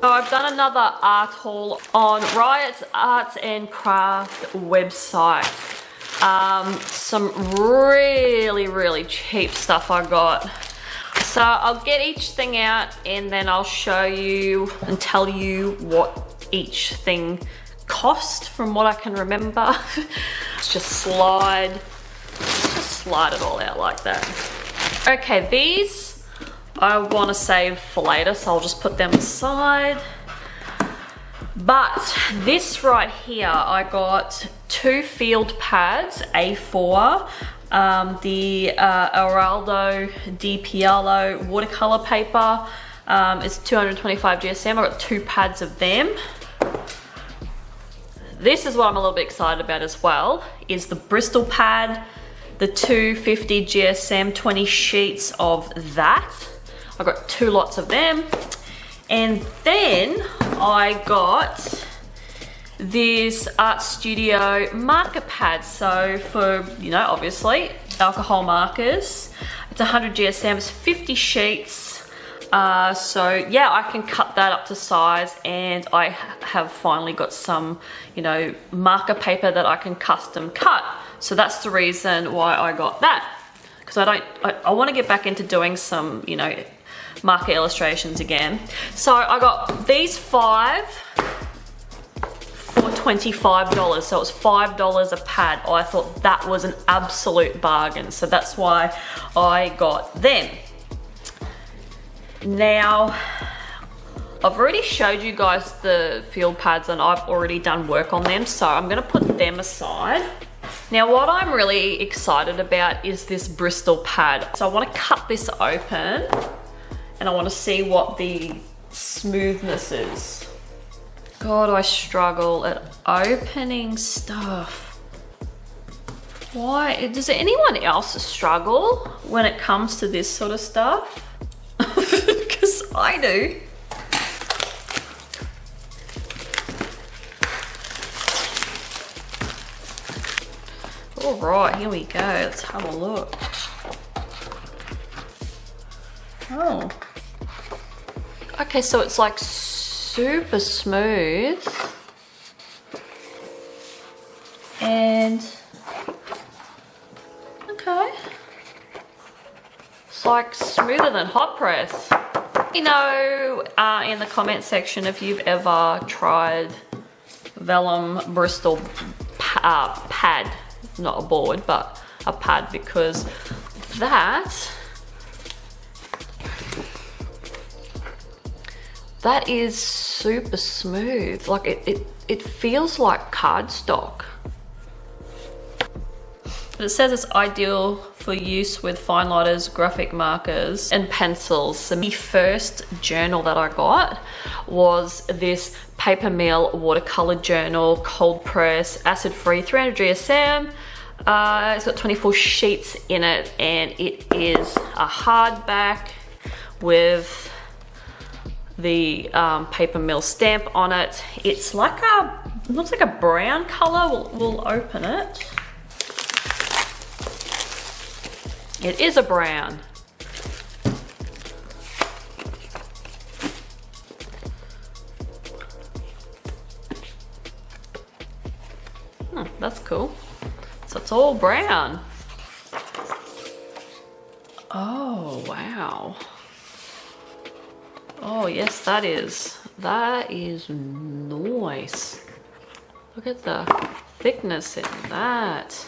So I've done another art haul on Riot's Arts and Craft website. Some really cheap stuff I got. So I'll get each thing out and then I'll show you and tell you what each thing cost from what I can remember. Just slide it all out like that. Okay, these I want to save for later, so I'll just put them aside. But this right here, I got 2 field pads, A4, the Araldo Di Pialo watercolor paper. It's 225 GSM. I got 2 pads of them. This is what I'm a little bit excited about as well, is the Bristol pad, the 250 GSM, 20 sheets of that. I got 2 lots of them. And then I got this Art Studio marker pad. So for, you know, obviously alcohol markers, it's 100 GSM, it's 50 sheets. So yeah, I can cut that up to size, and I have finally got some, you know, marker paper that I can custom cut. So that's the reason why I got that. Because I want to get back into doing some, you know, marker illustrations again. So I got these 5 for $25, so it was $5 a pad. I thought that was an absolute bargain, so that's why I got them. Now, I've already showed you guys the field pads and I've already done work on them, so I'm gonna put them aside. Now, what I'm really excited about is this Bristol pad. So I want to cut this open and I want to see what the smoothness is. God, I struggle at opening stuff. Why? Does anyone else struggle when it comes to this sort of stuff? Because I do. All right, here we go. Let's have a look. Oh. Okay, so it's like super smooth. And, okay. It's like smoother than hot press. You know, in the comment section if you've ever tried vellum Bristol pad. Not a board, but a pad, because that is super smooth. Like it feels like cardstock. It says it's ideal for use with fine lighters, graphic markers, and pencils. The first journal that I got was this Paper Mill watercolor journal, cold press, acid-free, 300 GSM. It's got 24 sheets in it, and it is a hardback with the Paper Mill stamp on it. It's like it looks like a brown color. We'll open it. It is a brown. That's cool. So it's all brown. Oh, wow. Oh, yes, that is nice. Look at the thickness in that.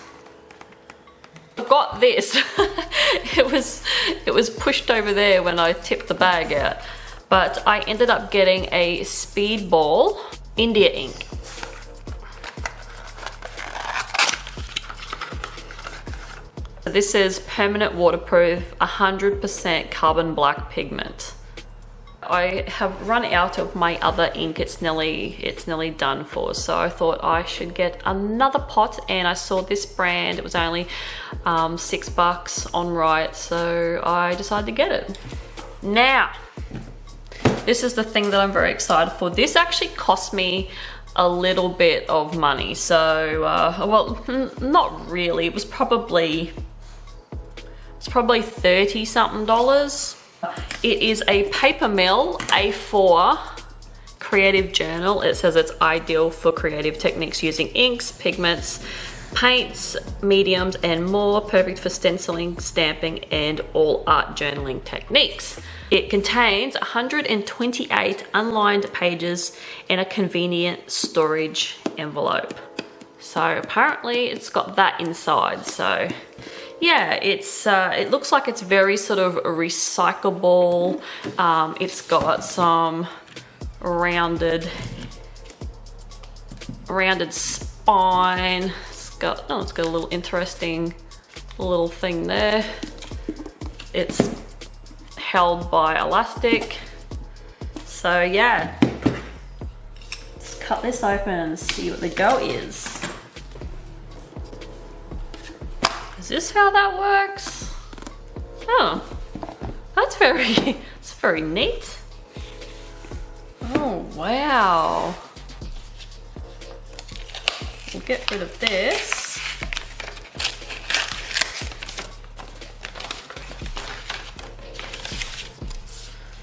I've got this. it was pushed over there when I tipped the bag out, but I ended up getting a Speedball India ink. This is permanent waterproof, 100% carbon black pigment. I have run out of my other ink. It's nearly done for, so I thought I should get another pot, and I saw this brand. It was only $6 on Riot, so I decided to get it. Now, this is the thing that I'm very excited for. This actually cost me a little bit of money, so well, not really. It was probably $30 something. It is a Paper Mill A4 creative journal. It says it's ideal for creative techniques using inks, pigments, paints, mediums, and more. Perfect for stenciling, stamping, and all art journaling techniques. It contains 128 unlined pages in a convenient storage envelope. So apparently it's got that inside. So yeah, it looks like it's very sort of recyclable. It's got some rounded spine. It's got a little interesting little thing there. It's held by elastic. So yeah, let's cut this open and see what the go is. Is this how that works? Oh, that's very neat. Oh, wow. We'll get rid of this.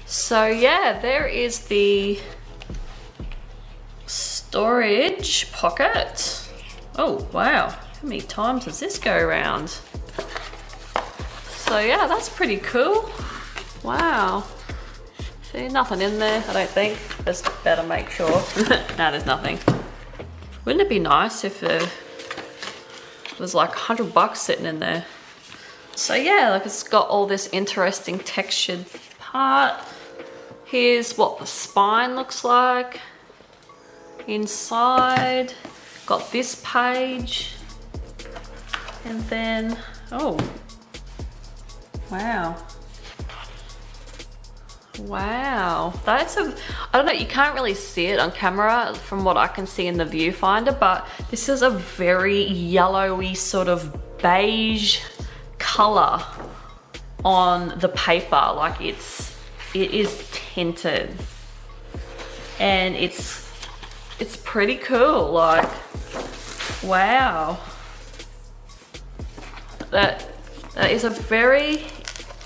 So yeah, there is the storage pocket. Oh, wow. How many times does this go around? So yeah, that's pretty cool. Wow. See, nothing in there, I don't think. Just better make sure. No, there's nothing. Wouldn't it be nice if there was like $100 sitting in there? So yeah, like it's got all this interesting textured part. Here's what the spine looks like. Inside, got this page. And then, oh, wow. Wow, that's I don't know, you can't really see it on camera from what I can see in the viewfinder, but this is a very yellowy sort of beige color on the paper. Like it is tinted and it's pretty cool. Like, wow. That is a very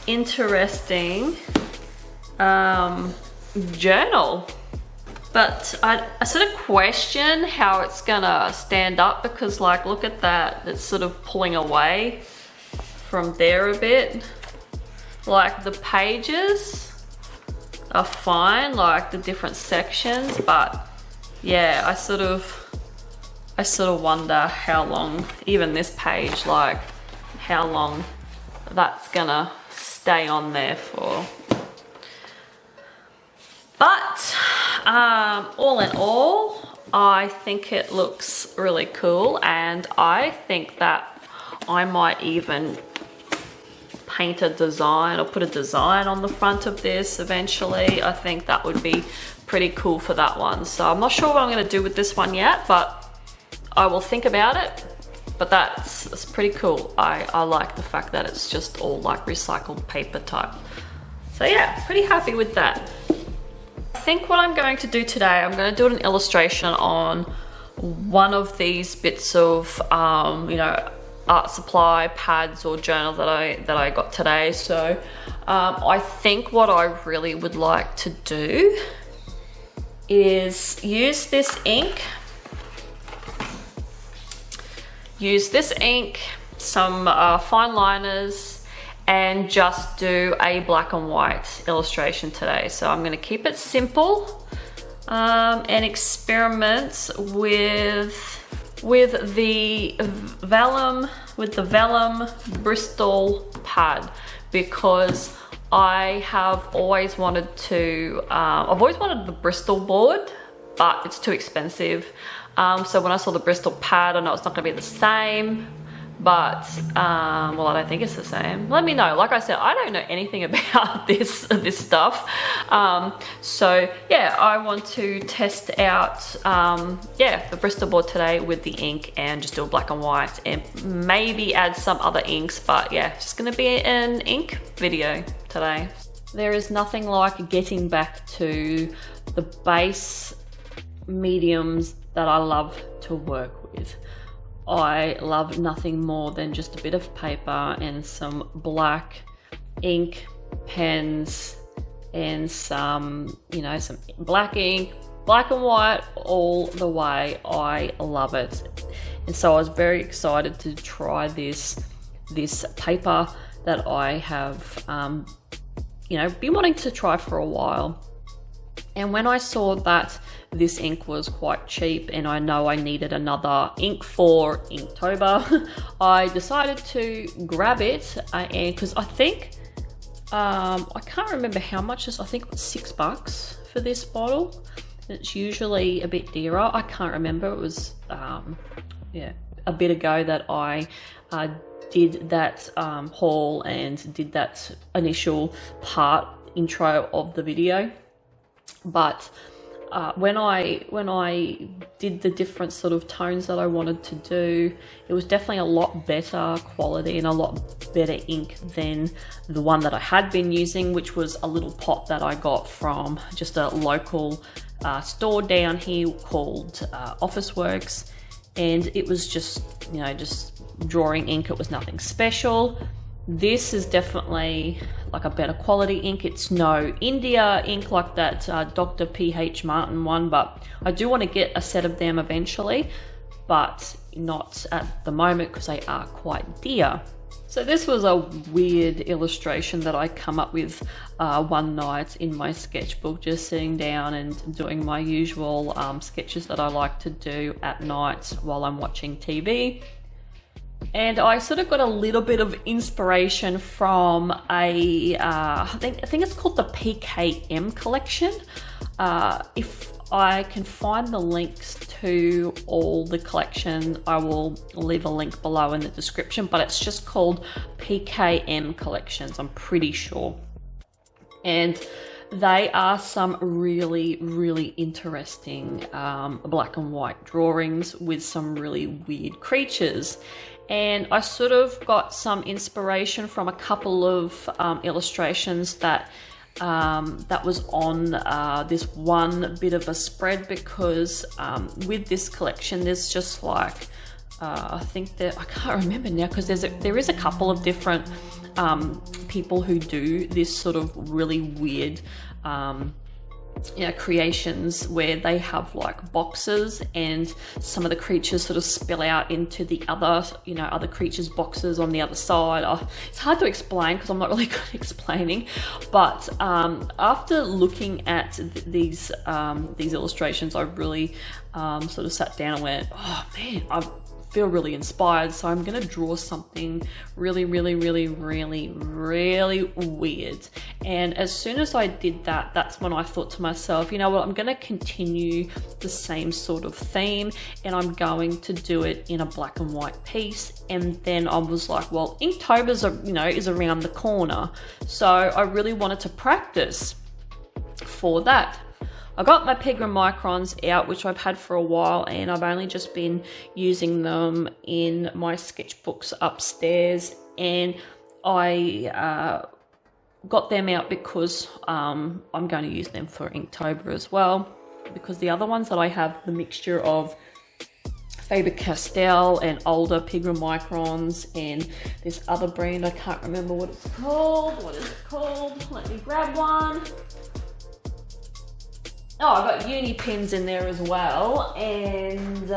interesting journal, but I sort of question how it's gonna stand up, because like, look at that, it's sort of pulling away from there a bit. Like the pages are fine, like the different sections, but yeah, I sort of wonder how long, even this page, like how long that's gonna stay on there for. But all in all, I think it looks really cool, and I think that I might even paint a design or put a design on the front of this eventually. I think that would be pretty cool for that one. So I'm not sure what I'm going to do with this one yet, but I will think about it. But that's pretty cool. I like the fact that it's just all like recycled paper type. So yeah, pretty happy with that. I think what I'm going to do today, I'm going to do an illustration on one of these bits of, you know, art supply pads or journal that I got today. So I think what I really would like to do is use this ink, some fine liners, and just do a black and white illustration today. So I'm going to keep it simple and experiment with the vellum Bristol pad, because I have always wanted to, I've always wanted the Bristol board, but it's too expensive. So when I saw the Bristol pad, I know it's not gonna be the same, but, well, I don't think it's the same. Let me know. Like I said, I don't know anything about this stuff. So yeah, I want to test out, yeah, the Bristol board today with the ink, and just do a black and white, and maybe add some other inks, but yeah, it's just gonna be an ink video today. There is nothing like getting back to the base mediums that I love to work with. I love nothing more than just a bit of paper and some black ink pens and some, you know, some black ink, black and white all the way. I love it. And so I was very excited to try this paper that I have, you know, been wanting to try for a while. And when I saw that this ink was quite cheap and I know I needed another ink for Inktober, I decided to grab it, and because I think, I can't remember how much I think it was $6 for this bottle. It's usually a bit dearer. I can't remember. It was, yeah, a bit ago that I did that haul and did that initial intro of the video. But when I did the different sort of tones that I wanted to do, it was definitely a lot better quality and a lot better ink than the one that I had been using, which was a little pot that I got from just a local store down here called Officeworks, and it was just, you know, just drawing ink. It was nothing special. This is definitely like a better quality ink. It's no India ink like that Dr. P.H. Martin one, but I do want to get a set of them eventually, but not at the moment because they are quite dear. So this was a weird illustration that I come up with one night in my sketchbook, just sitting down and doing my usual sketches that I like to do at night while I'm watching TV. And I sort of got a little bit of inspiration from I think it's called the PKM collection. If I can find the links to all the collection, I will leave a link below in the description, but it's just called PKM collections, I'm pretty sure. And they are some really, really interesting black and white drawings with some really weird creatures. And I sort of got some inspiration from a couple of illustrations that was on this one bit of a spread, because with this collection there's just like I think that I can't remember now, because there is a couple of different people who do this sort of really weird you know, creations where they have like boxes and some of the creatures sort of spill out into the other, you know, other creatures' boxes on the other side. It's hard to explain because I'm not really good at explaining, but after looking at these illustrations, I really sort of sat down and went, oh man, I feel really inspired, so I'm gonna draw something really, really, really, really, really weird. And as soon as I did that, that's when I thought to myself, you know what, I'm gonna continue the same sort of theme, and I'm going to do it in a black and white piece. And then I was like, well, Inktober's is around the corner, so I really wanted to practice for that. I got my Pigma Microns out, which I've had for a while, and I've only just been using them in my sketchbooks upstairs. And I got them out because I'm going to use them for Inktober as well, because the other ones that I have, the mixture of Faber-Castell and older Pigma Microns and this other brand, I can't remember what it's called. What is it called? Let me grab one. Oh, I've got uni pins in there as well, and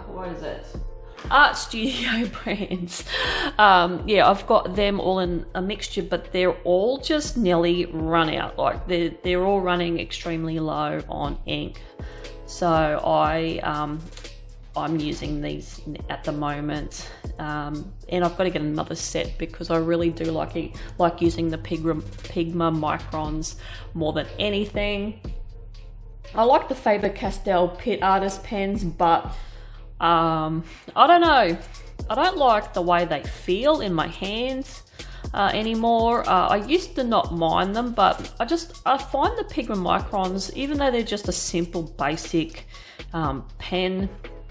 what is it? Art Studio brands. Yeah, I've got them all in a mixture, but they're all just nearly run out. Like they're all running extremely low on ink. So I'm using these at the moment, and I've got to get another set because I really do like using the Pigma Microns more than anything. I like the Faber-Castell Pit Artist pens, but I don't know. I don't like the way they feel in my hands anymore. I used to not mind them, but I find the Pigma Microns, even though they're just a simple basic pen,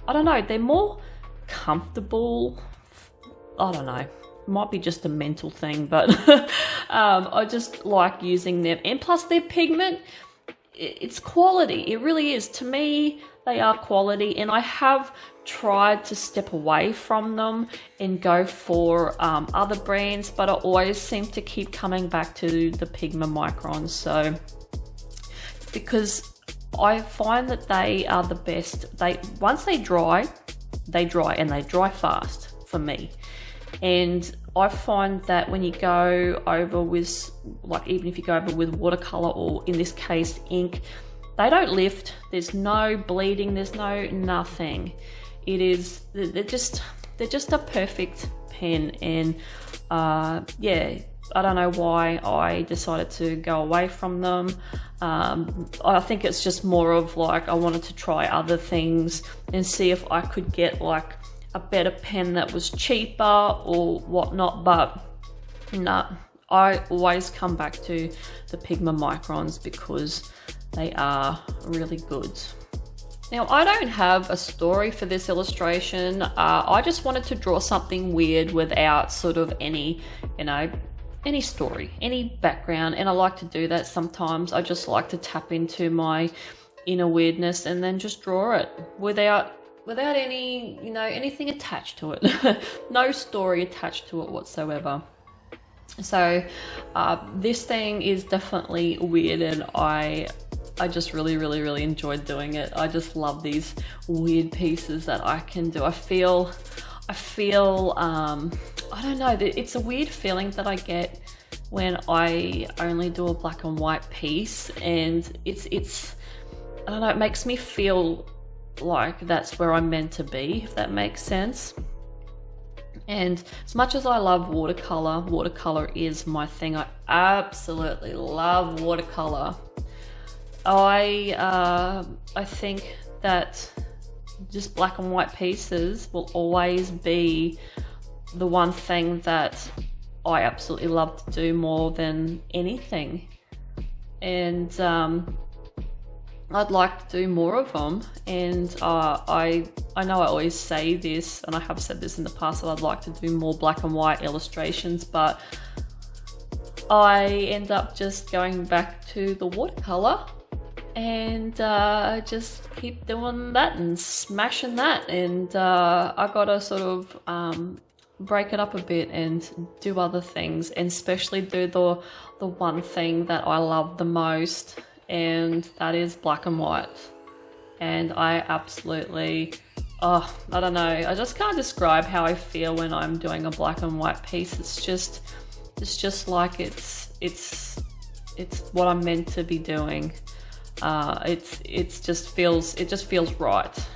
I don't know, they're more comfortable. I don't know, it might be just a mental thing, but I just like using them. And plus their pigment, it's quality. It really is. To me, they are quality, and I have tried to step away from them and go for other brands, but I always seem to keep coming back to the Pigma Microns. So because I find that they are the best. Once they dry and they dry fast for me. And I find that when you go over with, like, even if you go over with watercolor, or in this case ink, they don't lift. There's no bleeding, there's no nothing. They're just a perfect pen. And yeah, I don't know why I decided to go away from them. I think it's just more of like I wanted to try other things and see if I could get like a better pen that was cheaper or whatnot, but no, I always come back to the Pigma Microns because they are really good. Now, I don't have a story for this illustration. I just wanted to draw something weird without sort of any, any story, any background, and I like to do that sometimes. I just like to tap into my inner weirdness and then just draw it without any, anything attached to it. No story attached to it whatsoever. So this thing is definitely weird, and I just really enjoyed doing it. I just love these weird pieces that I can do. I feel I don't know, it's a weird feeling that I get when I only do a black and white piece, and it's I don't know, it makes me feel like that's where I'm meant to be, if that makes sense. And as much as I love watercolor is my thing. I absolutely love watercolor. I think that just black and white pieces will always be the one thing that I absolutely love to do more than anything. And I'd like to do more of them, and I know I always say this, and I have said this in the past, that I'd like to do more black and white illustrations, but I end up just going back to the watercolor and just keep doing that and smashing that, and I gotta sort of break it up a bit and do other things, and especially do the one thing that I love the most, and that is black and white. And I absolutely, I don't know, I just can't describe how I feel when I'm doing a black and white piece. It's just like it's what I'm meant to be doing. It just feels right.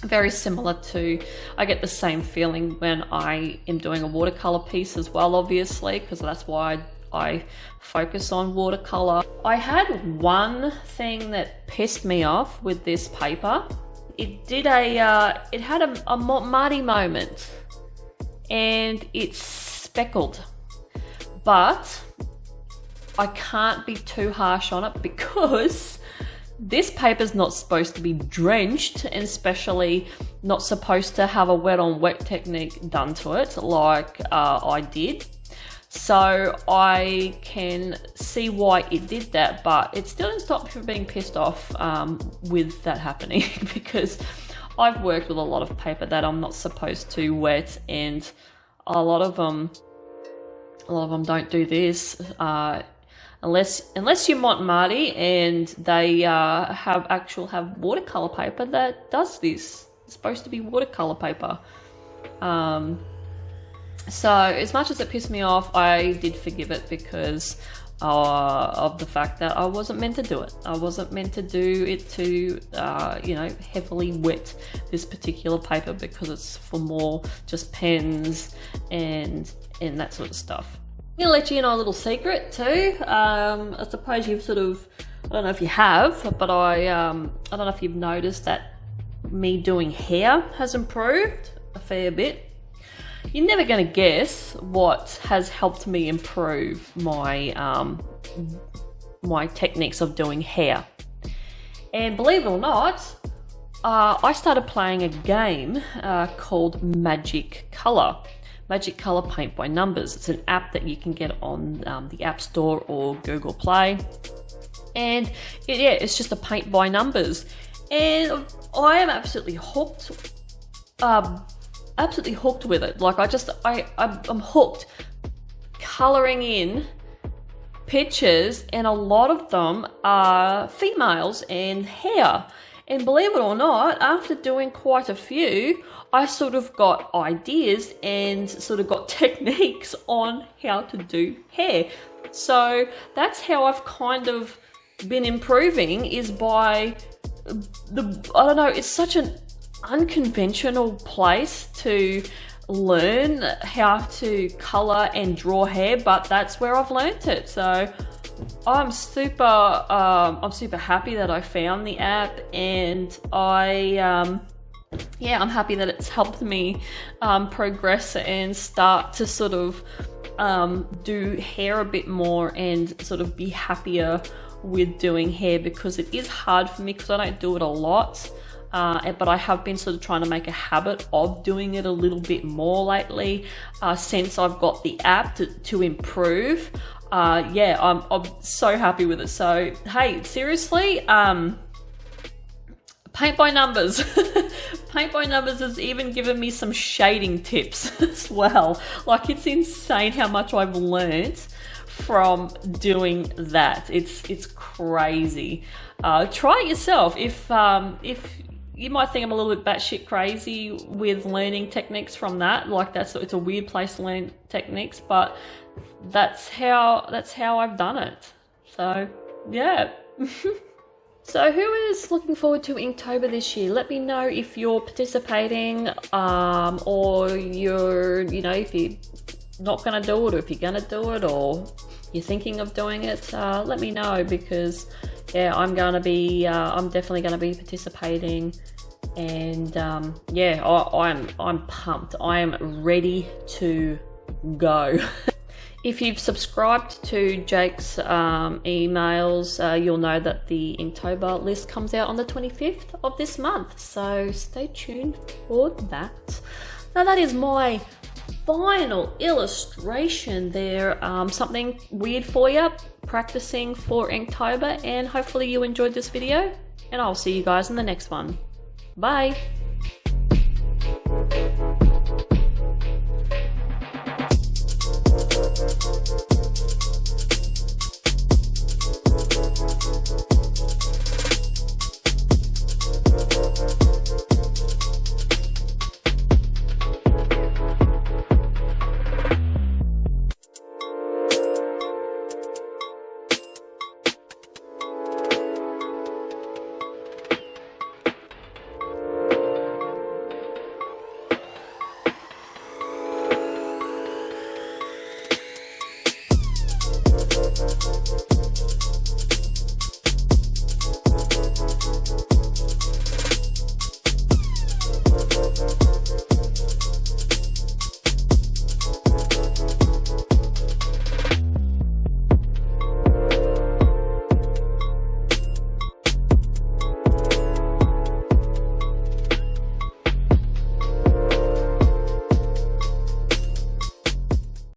Very similar to, I get the same feeling when I am doing a watercolor piece as well, obviously, because that's why I focus on watercolor. I had one thing that pissed me off with this paper. It had a Marty moment, and it's speckled, but I can't be too harsh on it because this paper's not supposed to be drenched, and especially not supposed to have a wet on wet technique done to it like I did. So I can see why it did that, but it still didn't stop me from being pissed off with that happening because I've worked with a lot of paper that I'm not supposed to wet, and a lot of them don't do this unless you're Marty and they have watercolor paper that does this. It's supposed to be watercolor paper. So as much as it pissed me off, I did forgive it because of the fact that I wasn't meant to do it. I wasn't meant to do it to, heavily wet this particular paper because it's for more just pens and that sort of stuff. I'm gonna let you in on a little secret too. I suppose you've sort of, I don't know if you have, but I don't know if you've noticed that me doing hair has improved a fair bit. You're never going to guess what has helped me improve my my techniques of doing hair. And believe it or not, I started playing a game called Magic Color Paint by Numbers. It's an app that you can get on the App Store or Google Play, and it's just a paint by numbers, and I am absolutely hooked. Absolutely hooked with it. Like I'm hooked coloring in pictures, and a lot of them are females and hair. And believe it or not, after doing quite a few, I sort of got ideas and sort of got techniques on how to do hair. So that's how I've kind of been improving, is by I don't know, it's such an unconventional place to learn how to color and draw hair, but that's where I've learnt it. So I'm super happy that I found the app, and I'm happy that it's helped me progress and start to sort of do hair a bit more and sort of be happier with doing hair, because it is hard for me because I don't do it a lot. But I have been sort of trying to make a habit of doing it a little bit more lately, since I've got the app to improve. I'm so happy with it. So hey, seriously, paint by numbers. Paint by numbers has even given me some shading tips as well. Like, it's insane how much I've learnt from doing that. It's crazy. Try it yourself. If you might think I'm a little bit batshit crazy with learning techniques from that. Like, it's a weird place to learn techniques, but that's how I've done it. So yeah. So who is looking forward to Inktober this year? Let me know if you're participating, or you're, if you're not gonna do it, or if you're gonna do it, or you're thinking of doing it. Let me know, because yeah, I'm definitely gonna be participating, and I'm pumped. I am ready to go. If you've subscribed to Jake's emails, you'll know that the Inktober list comes out on the 25th of this month, so stay tuned for that. Now, that is my final illustration there. Something weird for you, practicing for Inktober, and hopefully you enjoyed this video, and I'll see you guys in the next one. Bye!